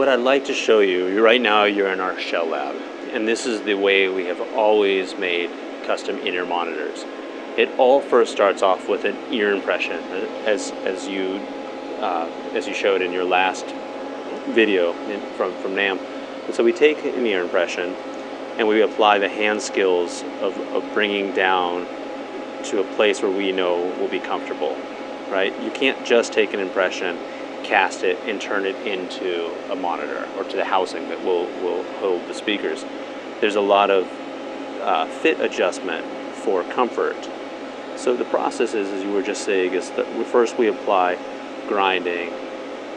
what I'd like to show you, right now you're in our shell lab, and this is the way we have always made custom in-ear monitors. It all first starts off with an ear impression, as you showed in your last video from NAMM. And so we take an ear impression and we apply the hand skills of bringing down to a place where we know will be comfortable, right? You can't just take an impression, cast it, and turn it into a monitor or to the housing that will hold the speakers. There's a lot of fit adjustment for comfort. So the process is, as you were just saying, is that first we apply grinding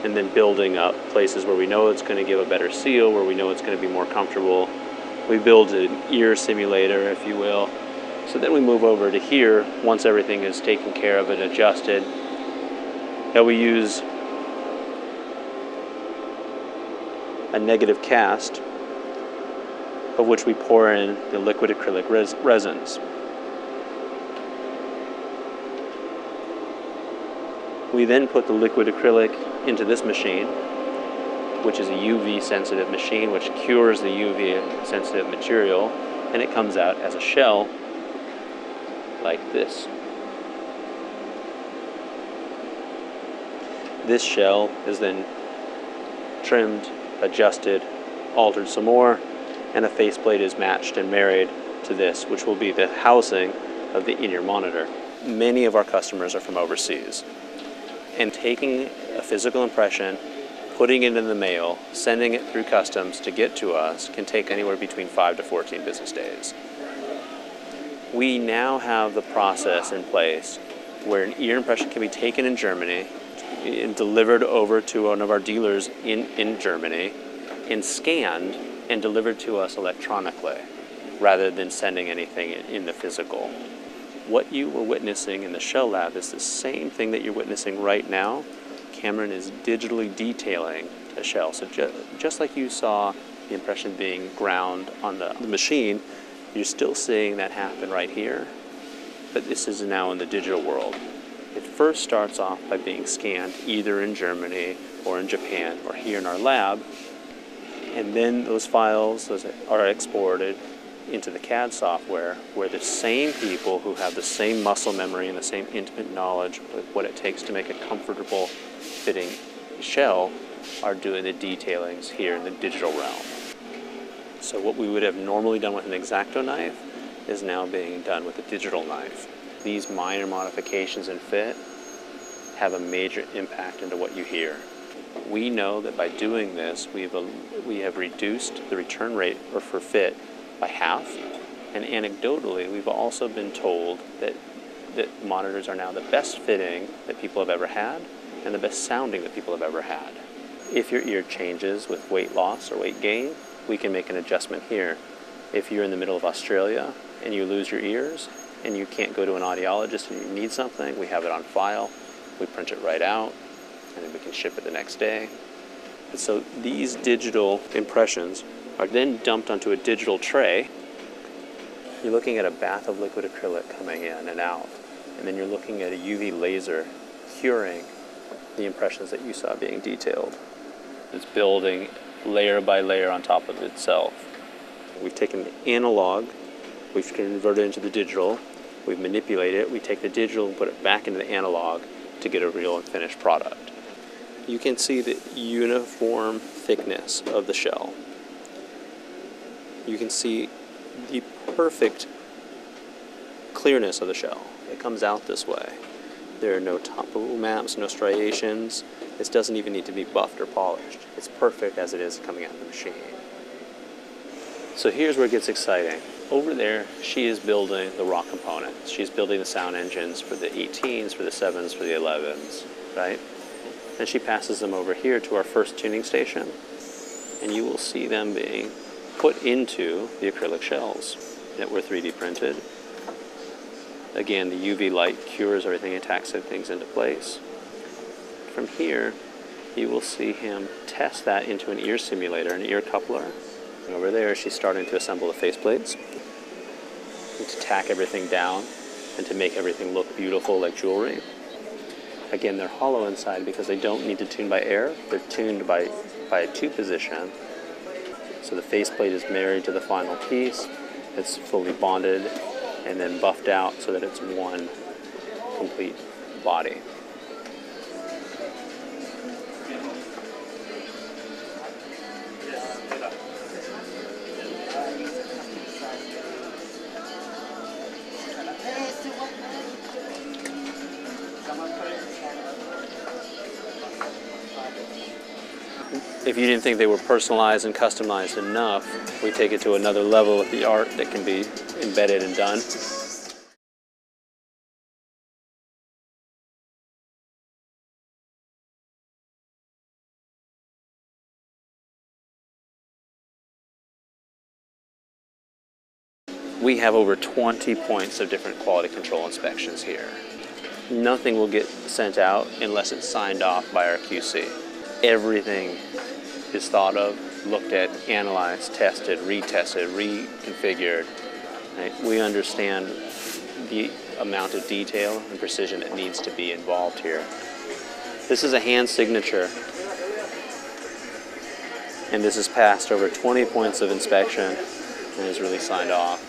and then building up places where we know it's going to give a better seal, where we know it's going to be more comfortable. We build an ear simulator, if you will. So then we move over to here, once everything is taken care of and adjusted, that we use a negative cast, of which we pour in the liquid acrylic resins. We then put the liquid acrylic into this machine, which is a UV sensitive machine, which cures the UV sensitive material, and it comes out as a shell like this. This shell is then trimmed, adjusted, altered some more, and a faceplate is matched and married to this, which will be the housing of the in-ear monitor. Many of our customers are from overseas, and taking a physical impression, putting it in the mail, sending it through customs to get to us can take anywhere between 5 to 14 business days. We now have the process in place where an ear impression can be taken in Germany and delivered over to one of our dealers in Germany and scanned and delivered to us electronically rather than sending anything in the physical. What you were witnessing in the shell lab is the same thing that you're witnessing right now. Cameron is digitally detailing a shell. So just like you saw the impression being ground on the machine, you're still seeing that happen right here, but this is now in the digital world. It first starts off by being scanned either in Germany or in Japan or here in our lab, and then those files are exported into the CAD software where the same people who have the same muscle memory and the same intimate knowledge of what it takes to make a comfortable fitting shell are doing the detailings here in the digital realm. So what we would have normally done with an X-Acto knife is now being done with a digital knife. These minor modifications in fit have a major impact into what you hear. We know that by doing this, we have reduced the return rate for fit by half, and anecdotally, we've also been told that monitors are now the best fitting that people have ever had and the best sounding that people have ever had. If your ear changes with weight loss or weight gain, we can make an adjustment here. If you're in the middle of Australia and you lose your ears and you can't go to an audiologist and you need something, we have it on file. We print it right out and then we can ship it the next day. And so these digital impressions are then dumped onto a digital tray. You're looking at a bath of liquid acrylic coming in and out, and then you're looking at a UV laser curing the impressions that you saw being detailed. It's building layer by layer on top of itself. We've taken the analog, we've converted it into the digital, we've manipulated it, we take the digital and put it back into the analog to get a real and finished product. You can see the uniform thickness of the shell. You can see the perfect clearness of the shell. It comes out this way. There are no topo maps, no striations. This doesn't even need to be buffed or polished. It's perfect as it is coming out of the machine. So here's where it gets exciting. Over there, she is building the raw components. She's building the sound engines for the 18s, for the 7s, for the 11s, right? And she passes them over here to our first tuning station, and you will see them being put into the acrylic shells that were 3D printed. Again, the UV light cures everything and tacks things into place. From here, you will see him test that into an ear simulator, an ear coupler. And over there, she's starting to assemble the faceplates and to tack everything down and to make everything look beautiful like jewelry. Again, they're hollow inside because they don't need to tune by air. They're tuned by a two position. So the faceplate is married to the final piece. It's fully bonded and then buffed out so that it's one complete body. If you didn't think they were personalized and customized enough, we take it to another level with the art that can be embedded and done. We have over 20 points of different quality control inspections here. Nothing will get sent out unless it's signed off by our QC. Everything is thought of, looked at, analyzed, tested, retested, reconfigured. Right? We understand the amount of detail and precision that needs to be involved here. This is a hand signature, and this has passed over 20 points of inspection and is really signed off.